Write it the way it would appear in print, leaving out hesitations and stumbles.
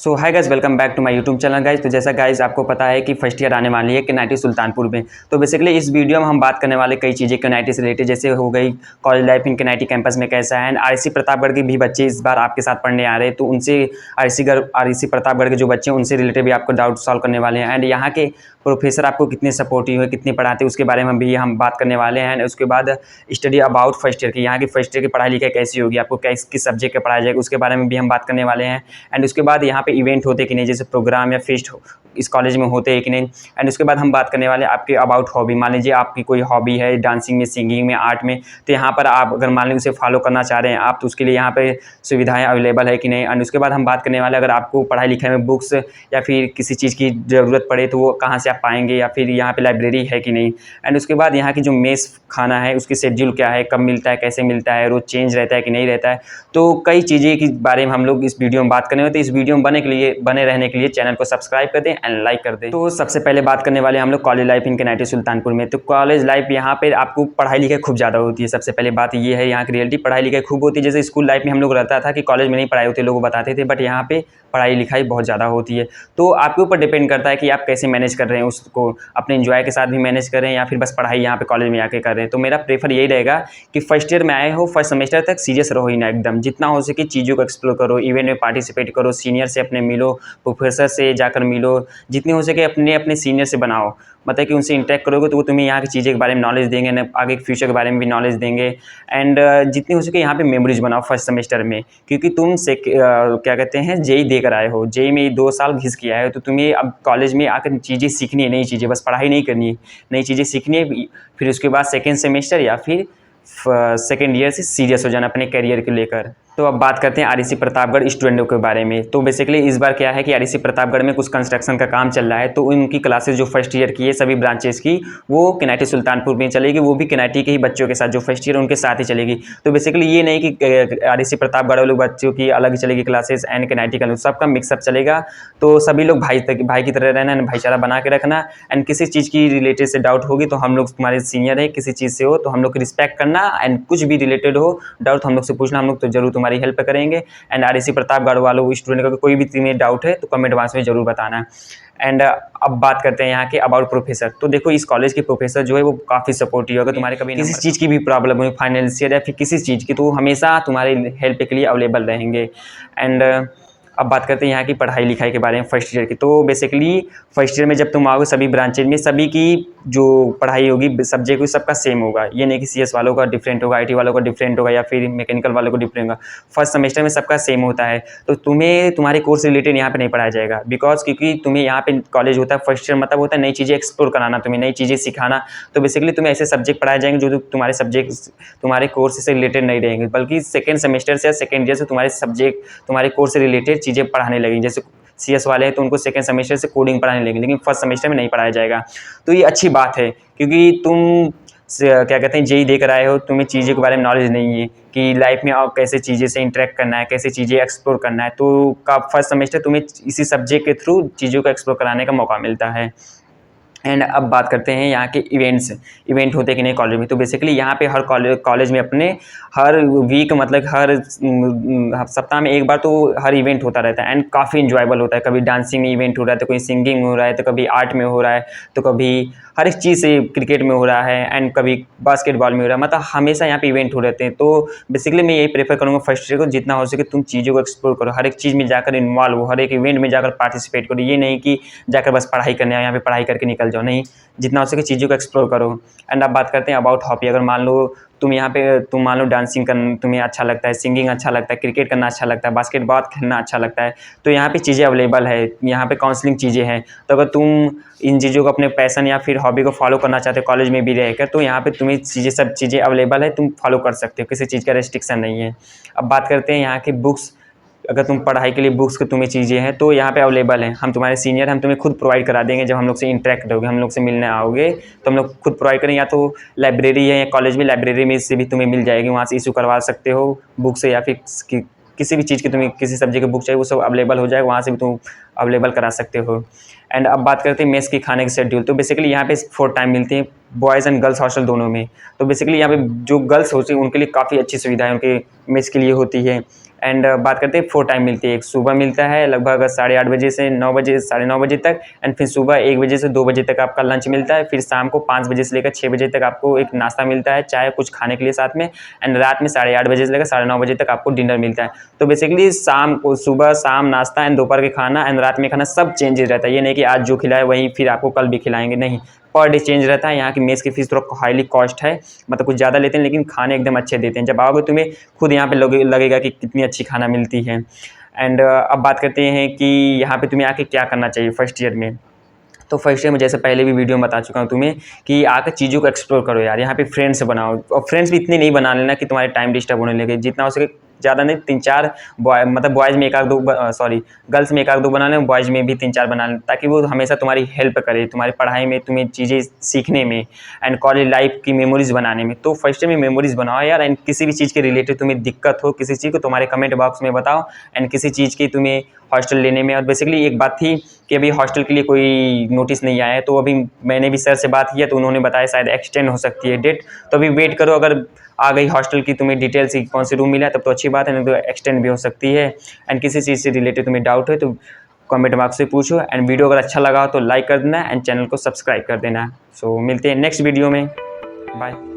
So hi guys, welcome back to my YouTube channel guys. तो जैसा guys आपको पता है कि फर्स्ट ईयर आने वाली है केनाइटी सुल्तानपुर में। तो बेसिकली इस वीडियो में हम बात करने वाले कई चीज़ें केनाइटी से रिलेटेड, जैसे हो गई कॉलेज लाइफ इन केनाइटी कैंपस में कैसा है। एंड आरईसी प्रतापगढ़ के भी बच्चे इस बार आपके साथ पढ़ने आ रहे हैं, तो उनसे आरईसी प्रतापगढ़ के जो बच्चे हैं उनसे रिलेटेड भी आपको डाउट सॉल्व करने वाले हैं। एंड यहाँ के प्रोफेसर आपको कितने सपोर्टिव है, कितने पढ़ाते हैं, उसके बारे में भी हम बात करने वाले हैं। एंड उसके बाद स्टडी अबाउट फर्स्ट ईयर की, यहाँ की फर्स्ट ईयर की पढ़ाई लिखाई कैसी होगी, आपको किस सब्जेक्ट का पढ़ाया जाएगा, उसके बारे में भी हम बात करने वाले हैं। एंड उसके बाद यहाँ पे इवेंट होते कि नहीं, जैसे प्रोग्राम या फेस्ट इस कॉलेज में होते हैं कि नहीं। एंड उसके बाद हम बात करने वाले हैं आपके अबाउट हॉबी। मान लीजिए आपकी कोई हॉबी है डांसिंग में, सिंगिंग में, आर्ट में, तो यहाँ पर आप अगर मान लीजिए उसे फॉलो करना चाह रहे हैं आप, तो उसके लिए यहाँ पे सुविधाएं अवेलेबल है कि नहीं। एंड उसके बाद हम बात करने वाले अगर आपको पढ़ाई लिखाई में बुक्स या फिर किसी चीज़ की ज़रूरत पड़े तो वो कहाँ से आप पाएंगे, या फिर यहाँ पे लाइब्रेरी है कि नहीं। एंड उसके बाद यहाँ की जो मेस खाना है उसकी शेड्यूल क्या है, कब मिलता है, कैसे मिलता है, रोज़ चेंज रहता है कि नहीं रहता है। तो कई चीज़ें के बारे में हम लोग इस वीडियो में बात करने वाले। तो इस वीडियो में बने रहने के लिए चैनल को सब्सक्राइब कर दें एंड लाइक कर दें। तो सबसे पहले बात करने वाले हम लोग कॉलेज लाइफ इन केनाइटी सुल्तानपुर में। तो कॉलेज लाइफ यहाँ पे आपको पढ़ाई लिखाई खूब ज़्यादा होती है। सबसे पहले बात ये है, यहाँ की रियलिटी पढ़ाई लिखाई खूब होती है। जैसे स्कूल लाइफ में हम लोग रहता था कि कॉलेज में नहीं पढ़ाई होती, लोग बताते थे, बट यहाँ पे पढ़ाई लिखाई बहुत ज़्यादा होती है। तो आपके ऊपर डिपेंड करता है कि आप कैसे मैनेज कर रहे हैं उसको, अपने एंजॉय के साथ भी मैनेज कर रहे हैं या फिर बस पढ़ाई यहाँ पे कॉलेज में आके कर रहे हैं। तो मेरा प्रेफर यही रहेगा कि फर्स्ट ईयर में आए हो, फर्स्ट सेमेस्टर तक सीरियस रहो ही ना, एकदम जितना हो सके चीज़ों को एक्सप्लोर करो, इवेंट में पार्टिसिपेट करो, सीनियर से अपने मिलो, प्रोफेसर से जाकर मिलो, जितनी हो सके अपने सीनियर से बनाओ। मतलब कि उनसे इंटरेक्ट करोगे तो वो तुम्हें यहाँ की चीज़ें के बारे में नॉलेज देंगे, ना आगे फ्यूचर के बारे में भी नॉलेज देंगे। एंड जितनी हो सके यहाँ पे मेमोरीज बनाओ फर्स्ट सेमेस्टर में, क्योंकि तुम क्या कहते हैं जेई देकर आए हो, जेई में 2 साल घिस के आए हो, तो तुम्हें अब कॉलेज में आकर चीज़ें सीखनी है, नई चीज़ें, बस पढ़ाई नहीं करनी है, नई चीज़ें सीखनी है। फिर उसके बाद सेकेंड सेमेस्टर या फिर सेकेंड ईयर से सीरियस हो जाना अपने करियर को लेकर। तो अब बात करते हैं आरईसी प्रतापगढ़ स्टूडेंटों के बारे में। तो बेसिकली इस बार क्या है कि आरईसी प्रतापगढ़ में कुछ कंस्ट्रक्शन का काम चल रहा है, तो उनकी क्लासेस जो फर्स्ट ईयर की है सभी ब्रांचेस की, वो केनाइटी सुल्तानपुर में चलेगी, वो भी केनाइटी के ही बच्चों के साथ जो फर्स्ट ईयर उनके साथ ही चलेगी। तो बेसिकली ये नहीं कि आरईसी प्रतापगढ़ वाले बच्चों की अलग चलेगी क्लासेस एंड केनाइटी का सबका मिक्सअप चलेगा। तो सभी लोग भाई की तरह रहना, भाईचारा बना के रखना। एंड किसी चीज़ की रिलेटेड से डाउट होगी तो हम लोग तुम्हारे सीनियर है, किसी चीज़ से हो तो हम लोग रिस्पेक्ट करना। एंड कुछ भी रिलेटेड हो डाउट हम लोग से पूछना, हम लोग तो जरूर तुम्हारी हेल्प करेंगे। एंड आरईसी प्रतापगढ़ वालों स्टूडेंट का कोई भी तुम्हें डाउट है तो कमेंट बॉक्स में जरूर बताना। एंड अब बात करते हैं यहाँ के अबाउट प्रोफेसर। तो देखो इस कॉलेज के प्रोफेसर जो है वो काफ़ी सपोर्टिव होगा, तुम्हारे कभी किसी चीज़ की भी प्रॉब्लम हो, फाइनेंशियल या फिर किसी चीज़ की, तो हमेशा तुम्हारे हेल्प के लिए अवेलेबल रहेंगे। एंड अब बात करते हैं यहाँ की पढ़ाई लिखाई के बारे में फर्स्ट ईयर की। तो बेसिकली फर्स्ट ईयर में जब तुम आओगे सभी ब्रांचेज में सभी की जो पढ़ाई होगी सब्जेक्ट होगी सबका सेम होगा। ये नहीं कि सीएस वालों का डिफरेंट होगा, आईटी वालों का डिफरेंट होगा या फिर मैकेनिकल वालों को डिफरेंट होगा। फर्स्ट सेमेस्टर में सबका सेम होता है। तो तुम्हें तुम्हारे कोर्स रिलेटेड यहाँ पे नहीं पढ़ाया जाएगा, बिकॉज क्योंकि तुम्हें यहाँ पे कॉलेज होता है फर्स्ट ईयर मतलब होता है नई चीज़ें एक्सप्लोर कराना, तुम्हें नई चीज़ें सिखाना। तो बेसिकली तुम्हें ऐसे सब्जेक्ट पढ़ाए जाएंगे जो तुम्हारे सब्जेक्ट तुम्हारे कोर्स से रिलेटेड नहीं रहेंगे, बल्कि सेकेंड सेमेस्टर से या सेकेंड ईयर से तुम्हारे सब्जेक्ट तुम्हारे कोर्स से रिलेटेड चीज़ें पढ़ाने लगेंगे। जैसे सीएस वाले हैं तो उनको सेकेंड सेमेस्टर से कोडिंग पढ़ाने लगेंगे, लेकिन फर्स्ट सेमेस्टर में नहीं पढ़ाया जाएगा। तो ये अच्छी बात है, क्योंकि तुम क्या कहते हैं जेई देकर आए हो, तुम्हें चीज़ों के बारे में नॉलेज नहीं है कि लाइफ में आप कैसे चीज़ें से इंटरेक्ट करना है, कैसे चीज़ें एक्सप्लोर करना है। तो का फर्स्ट सेमेस्टर तुम्हें इसी सब्जेक्ट के थ्रू चीज़ों को एक्सप्लोर कराने का मौका मिलता है। एंड अब बात करते हैं यहाँ के इवेंट होते कि नहीं कॉलेज में। तो बेसिकली यहाँ पे हर कॉलेज में अपने हर वीक मतलब हर सप्ताह में एक बार तो हर इवेंट होता रहता है। एंड काफ़ी इंजॉयबल होता है। कभी डांसिंग में इवेंट हो रहा है, तो कोई सिंगिंग हो रहा है, तो कभी आर्ट में हो रहा है, तो कभी हर एक चीज़ से क्रिकेट में हो रहा है, एंड कभी बास्केटबॉल में हो रहा है। मतलब हमेशा यहाँ पे इवेंट हो रहते हैं। तो बेसिकली मैं यही प्रेफर करूँगा फर्स्ट ईयर को, जितना हो सके तुम चीज़ों को एक्सप्लोर करो, हर एक चीज़ में जाकर इन्वॉल्व हो, हर एक इवेंट में जाकर पार्टिसिपेट करो। ये नहीं कि जाकर बस पढ़ाई करने आए, यहाँ पे पढ़ाई करके निकल जाओ, नहीं, जितना हो सके चीज़ों को एक्सप्लोर करो। एंड अब बात करते हैं अबाउट हॉबी। अगर मान लो तुम मान लो डांसिंग करना तुम्हें अच्छा लगता है, सिंगिंग अच्छा लगता है, क्रिकेट करना अच्छा लगता है, बास्केटबॉल खेलना अच्छा लगता है, तो यहाँ पे चीज़ें अवेलेबल है, यहाँ पे काउंसलिंग चीज़ें हैं। तो अगर तुम इन चीज़ों को अपने पैशन या फिर हॉबी को फॉलो करना चाहते हो कॉलेज में भी रहकर, तो यहाँ पे तुम्हें सब चीज़ें अवेलेबल है, तुम फॉलो कर सकते हो, किसी चीज़ का रेस्ट्रिक्शन नहीं है। अब बात करते हैं यहाँ की बुक्स। अगर तुम पढ़ाई के लिए बुक्स की तुम्हें चीज़ें हैं तो यहाँ पे अवेलेबल है। हम तुम्हारे सीनियर, हम तुम्हें खुद प्रोवाइड करा देंगे। जब हम लोग से इंटरेक्ट करोगे, हम लोग से मिलने आओगे, तो हम लोग खुद प्रोवाइड करेंगे। या तो लाइब्रेरी है या कॉलेज में लाइब्रेरी में से भी तुम्हें मिल जाएगी, वहाँ से इशू करवा सकते हो बुक से, या फिर किसी भी चीज़ की तुम्हें किसी सब्जेक्ट की बुक चाहिए वो सब अवेलेबल हो जाएगा, वहाँ से भी तुम अवेलेबल करा सकते हो। एंड अब बात करते हैं मेस के खाने के शेड्यूल। तो बेसिकली यहाँ पे 4 टाइम मिलती हैं बॉयज़ एंड गर्ल्स हॉस्टल दोनों में। तो बेसिकली यहाँ पे जो गर्ल्स होती हैं उनके लिए काफ़ी अच्छी सुविधाएं उनके मेस के लिए होती है। एंड बात करते हैं 4 टाइम मिलती है। एक सुबह मिलता है लगभग 8:30 बजे से 9 बजे 9:30 बजे तक, एंड फिर सुबह 1 बजे से 2 बजे तक आपका लंच मिलता है। फिर शाम को 5 बजे से लेकर 6 बजे तक आपको एक नाश्ता मिलता है, चाय कुछ खाने के लिए साथ में, एंड रात में 8:30 बजे से लेकर 9:30 बजे तक आपको डिनर मिलता है। तो बेसिकली शाम को सुबह शाम नाश्ता एंड दोपहर के खाना एंड रात में खाना सब चेंजेस रहता है। ये नहीं कि आज जो खिलाए वही फिर आपको कल भी खिलाएंगे, नहीं, पर डे चेंज रहता है। यहाँ की मेस की फीस थोड़ा हाईली कॉस्ट है, मतलब कुछ ज़्यादा लेते हैं लेकिन खाने एकदम अच्छे देते हैं। जब आओगे तुम्हें खुद यहाँ पे लगेगा कि कितनी अच्छी खाना मिलती है। एंड अब बात करते हैं कि यहाँ पे तुम्हें आके क्या करना चाहिए फर्स्ट ईयर में। तो फर्स्ट ईयर में जैसे पहले भी वीडियो में बता चुका हूँ तुम्हें कि आकर चीज़ों को एक्सप्लोर करो यार। यहाँ पे फ्रेंड्स बनाओ, और फ्रेंड्स भी इतने नहीं बना लेना कि तुम्हारे टाइम डिस्टर्ब होने लगे। जितना हो सके ज़्यादा नहीं, 3-4 बॉय, मतलब बॉयज़ में 1-2 गर्ल्स में 1-2 बना लें, बॉयज़ में भी 3-4 बना लें, ताकि वो हमेशा तुम्हारी हेल्प करे तुम्हारी पढ़ाई में, तुम्हें चीज़ें सीखने में एंड कॉलेज लाइफ की मेमोरीज़ बनाने में। तो फर्स्ट ईयर में मेमोरीज़ बनाओ यार। एंड किसी भी चीज़ के रिलेटेड तुम्हें दिक्कत हो किसी चीज़ को, तुम्हारे कमेंट बॉक्स में बताओ। एंड किसी चीज़ की तुम्हें हॉस्टल लेने में, और बेसिकली एक बात थी कि अभी हॉस्टल के लिए कोई नोटिस नहीं आया है, तो अभी मैंने भी सर से बात किया तो उन्होंने बताया शायद एक्सटेंड हो सकती है डेट। तो अभी वेट करो, अगर आ गई हॉस्टल की तुम्हें डिटेल्स की कौन सी रूम मिला तब तो अच्छी बात है, नहीं तो एक्सटेंड भी हो सकती है। एंड किसी चीज़ से रिलेटेड तुम्हें डाउट है तो कमेंट बॉक्स से पूछो। एंड वीडियो अगर अच्छा लगा हो तो लाइक कर देना एंड चैनल को सब्सक्राइब कर देना। सो मिलते हैं नेक्स्ट वीडियो में, बाय।